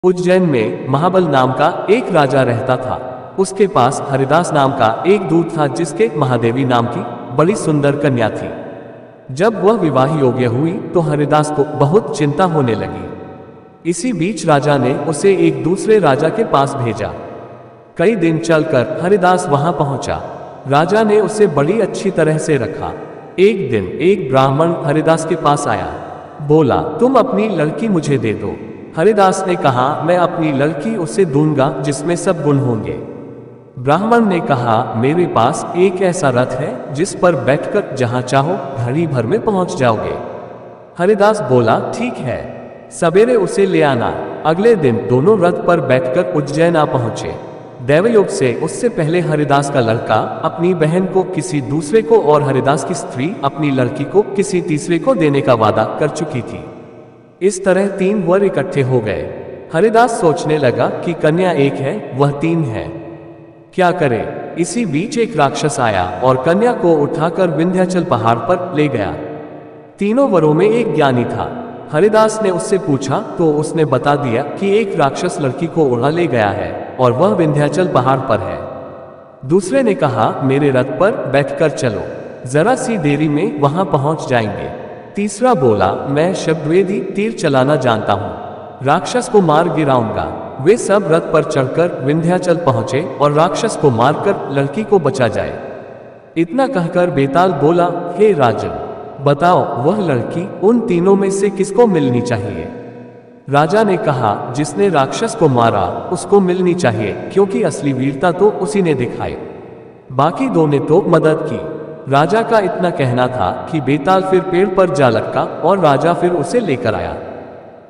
उज्जैन में महाबल नाम का एक राजा रहता था। उसके पास हरिदास नाम का एक दूत था जिसके महादेवी नाम की बड़ी सुंदर कन्या थी। जब वह विवाह योग्य हुई तो हरिदास को बहुत चिंता होने लगी। इसी बीच राजा ने उसे एक दूसरे राजा के पास भेजा। कई दिन चलकर हरिदास वहां पहुंचा। राजा ने उसे बड़ी अच्छी तरह से रखा। एक दिन एक ब्राह्मण हरिदास के पास आया, बोला, तुम अपनी लड़की मुझे दे दो। हरिदास ने कहा, मैं अपनी लड़की उसे दूंगा जिसमें सब गुण होंगे। ब्राह्मण ने कहा, मेरे पास एक ऐसा रथ है जिस पर बैठकर जहां चाहो घड़ी भर में पहुंच जाओगे। हरिदास बोला, ठीक है, सवेरे उसे ले आना। अगले दिन दोनों रथ पर बैठकर उज्जैन आ पहुंचे। दैवयोग से उससे पहले हरिदास का लड़का अपनी बहन को किसी दूसरे को और हरिदास की स्त्री अपनी लड़की को किसी तीसरे को देने का वादा कर चुकी थी। इस तरह 3 वर इकट्ठे हो गए। हरिदास सोचने लगा कि कन्या एक है, वह 3 है, क्या करे। इसी बीच एक राक्षस आया और कन्या को उठाकर विंध्याचल पहाड़ पर ले गया। तीनों वरों में एक ज्ञानी था। हरिदास ने उससे पूछा तो उसने बता दिया कि एक राक्षस लड़की को उड़ा ले गया है और वह विंध्याचल पहाड़ पर है। दूसरे ने कहा, मेरे रथ पर बैठकर चलो, जरा सी देरी में वहां पहुंच जाएंगे। तीसरा बोला, मैं शब्दवेदी तीर चलाना जानता हूं, राक्षस को मार गिराऊंगा। वे सब रथ पर चढ़कर विंध्याचल पहुंचे और राक्षस को मारकर लड़की को बचा जाए। इतना कहकर बेताल बोला, हे राजन, बताओ वह लड़की उन तीनों में से किसको मिलनी चाहिए। राजा ने कहा, जिसने राक्षस को मारा उसको मिलनी चाहिए, क्योंकि असली वीरता तो उसी ने दिखाई। बाकी 2 ने तो मदद की। राजा का इतना कहना था कि बेताल फिर पेड़ पर जा लटका और राजा फिर उसे लेकर आया।